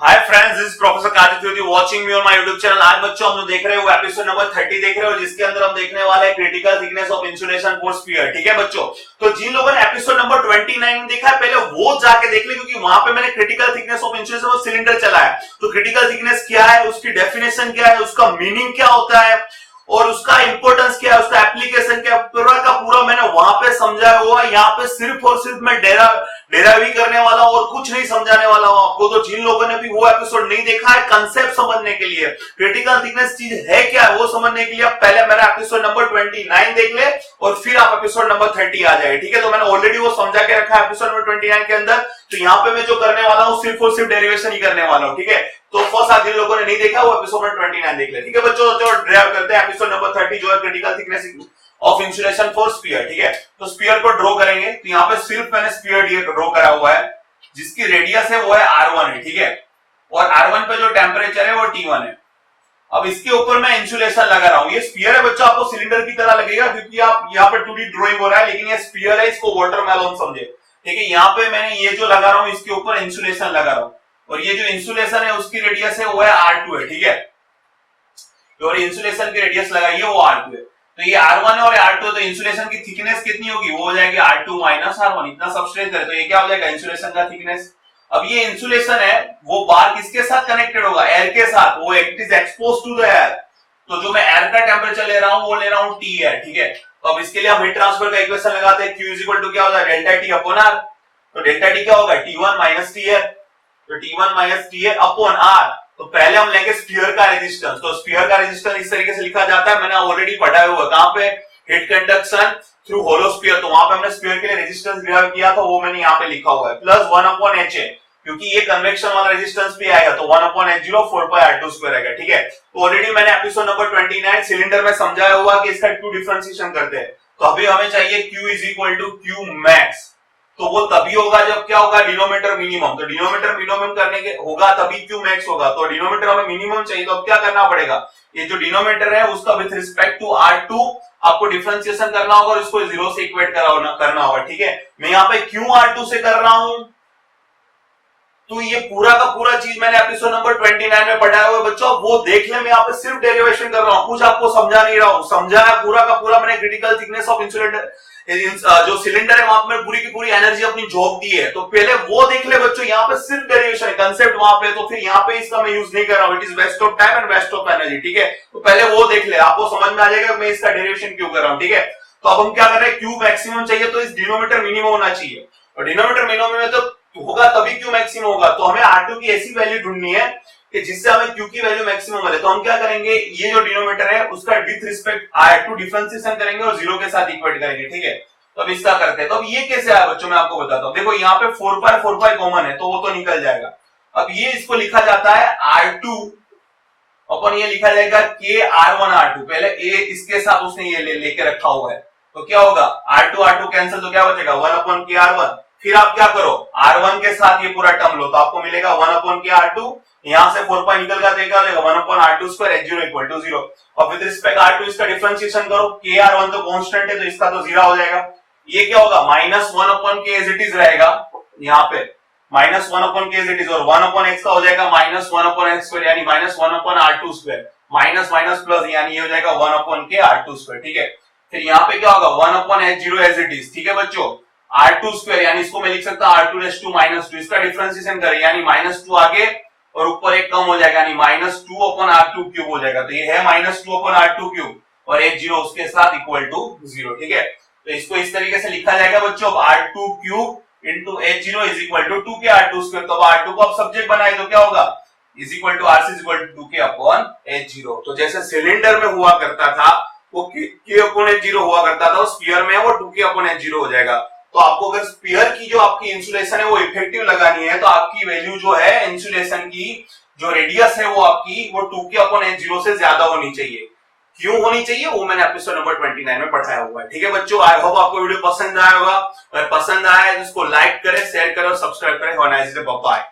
Hi friends, this is professor Kartik Trivedi watching me on my YouTube channel. आज बच्चों हम लोग देख रहे हैं वो एपिसोड नंबर 30 देख रहे हो, जिसके अंदर हम देखने वाले हैं critical thickness of insulation for sphere. ठीक है बच्चों, तो जिन लोगों ने एपिसोड नंबर 29 देखा है पहले वो जाके देख ले, क्योंकि वहां पे मैंने critical thickness of insulation of cylinder चला है। तो क्रिटिकल थिकनेस क्या है, उसकी डेफिनेशन क्या है, उसका मीनिंग क्या होता है और उसका इंपॉर्टेंस क्या है, उसका एप्लीकेशन क्या है, पूरा का पूरा मैंने वहां पे समझाया हुआ। यहाँ पे सिर्फ और सिर्फ मैं डेरावी करने वाला हूं और कुछ नहीं समझाने वाला हूं आपको। तो जिन लोगों ने भी वो एपिसोड नहीं देखा है, कंसेप्ट समझने के लिए, क्रिटिकल थिकनेस चीज है क्या है वो समझने के लिए, आप पहले मेरा एपिसोड नंबर 29 देख ले और फिर आप एपिसोड नंबर 30 आ जाए। ठीक है, तो मैंने ऑलरेडी वो समझा के रखा है एपिसोड नंबर 29 के अंदर। तो यहाँ पे मैं जो करने वाला हूँ सिर्फ और सिर्फ डेरिवेशन ही करने वाला हूँ। ठीक है, तो फर्स्ट आज जिन लोगों ने नहीं देखा वो एपिसोड नंबर 29 देख ले। ठीक है बच्चों, तो ड्राइव करते हैं एपिसोड नंबर 30 जो है critical thickness of insulation for sphere. ठीक है, तो स्फीयर को ड्रॉ करेंगे। तो यहाँ पे सिर्फ मैंने स्फीयर ड्रॉ करा हुआ है, जिसकी रेडियस है वो है R1 है। ठीक है, और R1 पे जो टेम्परेचर है वो T1 है। अब इसके ऊपर मैं इंसुलेशन लगा रहा हूं। ये स्फीयर है बच्चों, आपको सिलेंडर की तरह लगेगा क्योंकि आप यहाँ पे 2D ड्रॉइंग हो रहा है, लेकिन ये स्फीयर है, इसको वाटरमेलन समझे। ठीक है, यहाँ पे मैंने ये जो लगा रहा हूँ इसके ऊपर इंसुलेशन लगा रहा हूँ, और ये जो इंसुलेशन है उसकी रेडियस है वो है R2 है। ठीक है, और इंसुलेशन की रेडियस लगाइए वो R2 है। तो ये R1 है और R2 है, तो इंसुलेशन की थिकनेस कितनी होगी, वो हो जाएगी R2 माइनस R1। इतना सबस्ट्रेट करें तो ये क्या हो जाएगा, इंसुलेशन का थिकनेस। अब ये इंसुलेशन है वो बार किसके साथ कनेक्टेड होगा, एयर के साथ। वो it is expose to the air. तो जो मैं एयर का टेम्परेचर ले रहा हूं वो ले रहा हूं T एयर। ठीक है, तो अब इसके लिए हम हीट ट्रांसफर का इक्वेशन लगाते हैं, Q इज इक्वल टू क्या होता है, डेल्टा T अपॉन R। तो डेल्टा T क्या होगा, T1 माइनस T एयर। तो T1 minus T air upon R। तो पहले हम लेंगे स्फीयर का रेजिस्टेंस। तो स्फीयर का रेजिस्टेंस इस तरीके से लिखा जाता है, मैंने ऑलरेडी पढ़ा हुआ। कहां पे, heat conduction through hollow sphere. तो वहां पे हमने स्फीयर के लिए रेजिस्टेंस डिराइव किया था, वो मैंने यहाँ पे लिखा हुआ है, प्लस 1 अपॉन HA, क्योंकि ये कन्वेक्शन वाला रेजिस्टेंस भी आएगा। तो 1 अपॉन H0 4 पाई R2 स्क्वायर आएगा। ठीक है, तो ऑलरेडी मैंने एपिसोड नंबर 29 सिलेंडर में समझाया हुआ कि इसका टू डिफरेंशिएशन करते हैं। तो अभी हमें चाहिए Q is equal to Q max. तो वो तभी होगा जब क्या होगा, डिनोमिनेटर मिनिमम। तो डिनोमिनेटर मिनिमम करने के होगा तभी Q मैक्स होगा। तो डिनोमिनेटर हमें मिनिमम चाहिए, तो अब क्या करना पड़ेगा, ये जो डिनोमिनेटर है उसका विथ रिस्पेक्ट टू R2 आपको डिफरेंशिएशन करना होगा और इसको 0 से इक्वेट करना होगा। ठीक है, मैं यहाँ पे क्यों R2 से कर रहा हूं, तो ये पूरा का पूरा चीज मैंने एपिसोड नंबर 29 में पढ़ाया हुआ है बच्चों। वो देख ले, मैं यहाँ पे सिर्फ डेरिवेशन कर रहा हूँ, कुछ आपको समझा नहीं रहा हूँ। समझा है पूरा का पूरा मैंने क्रिटिकल थिकनेस ऑफ इंसुलेटर जो सिलेंडर है वहां पे पूरी की पूरी एनर्जी अपनी झोंक दी है। तो पहले वो देख ले बच्चों, यहाँ पे सिर्फ डेरिवेशन है, कंसेप्ट वहां पे। तो फिर यहाँ पे इसका मैं यूज नहीं कर रहा हूँ, it is waste of time and waste of energy. ठीक है, तो पहले वो देख ले, आपको समझ में आ जाएगा मैं इसका डेरिवेशन क्यों कर रहा हूँ। ठीक है, तो अब हम क्या कर रहे हैं, क्यू मैक्सिमम चाहिए तो इस डिनोमिनेटर मिनिमम होना चाहिए, और डिनोमिनेटर मिनिमम में तो होगा तभी क्यू मैक्सिमम होगा। तो हमें R2 की ऐसी वैल्यू ढूंढनी है कि जिससे हमें Q की वैल्यू मैक्सिमम मिले। तो हम क्या करेंगे, ये जो डिनोमिनेटर है उसका विथ रिस्पेक्ट R2 डिफरेंशिएशन करेंगे और 0 के साथ इक्वेट करेंगे। ठीक है, तो अब इसका करते हैं। तो अब ये कैसे आया बच्चों, मैं आपको बताता हूं। देखो यहाँ पे 4 पाई कॉमन है तो वो तो निकल जाएगा। अब ये इसको लिखा जाता है R2 अपन, ये लिखा जाएगा K R1 R2। पहले A इसके साथ उसने ये लेके रखा हुआ है, तो क्या होगा, R2 कैंसिल, तो क्या बचेगा 1 अपॉन K R1। फिर आप क्या करो, R1 के साथ ये पूरा टर्म लो, तो आपको मिलेगा 1 अपॉन K R2। यहां से 4 पाई निकल कर देगा 1 upon R2 square H0 equal to 0। और विद रिस्पेक्ट R2 इसका डिफरेंशिएशन करो, K R1 तो कांस्टेंट है तो इसका तो 0 हो जाएगा। ये क्या होगा, minus 1 upon K as it is रहेगा, यहाँ पे minus 1 upon K as it is, और 1 अपॉन X का हो जाएगा माइनस 1 अपॉन X स्क्वायर, यानी minus 1 upon R2 square, minus minus plus, यानी ये हो जाएगा 1 अपॉन K R2 स्क्वायर। ठीक है, फिर यहाँ पे क्या होगा 1 upon H0 as it is. ठीक है बच्चों, R2 स्क्वायर, यानी इसको मैं लिख सकता हूं R2 रेज़ टू माइनस 2, इसका डिफरेंशिएशन करें, यानी माइनस 2 आगे और ऊपर एक कम हो जाएगा, यानी माइनस 2 अपॉन R2 क्यूब हो जाएगा। तो ये है माइनस 2 अपॉन R2 क्यूब और H0 उसके साथ इक्वल टू 0। ठीक है, तो इसको इस तरीके से लिखा जाएगा बच्चों, R2 cube into H0 is equal to 2K R2 square. तो R2 को आप सब्जेक्ट बनाए तो क्या होगा, is equal to RC is equal to 2K upon H0। तो जैसे सिलेंडर में हुआ करता था वो K अपॉन H0 हुआ करता था, स्फीयर में वो 2K अपॉन H0 हो जाएगा। तो आपको अगर स्फीयर की जो आपकी इंसुलेशन है वो इफेक्टिव लगानी है, तो आपकी वैल्यू जो है इंसुलेशन की जो रेडियस है वो आपकी वो 2K अपॉन H0 से ज्यादा होनी चाहिए। क्यों होनी चाहिए वो मैंने एपिसोड नंबर 29 में पढ़ाया हुआ है। ठीक है बच्चों, आई होप आपको वीडियो पसंद आया होगा। अगर पसंद आया है तो इसको लाइक करें, शेयर करें और सब्सक्राइब करें। Have a nice day, bye bye.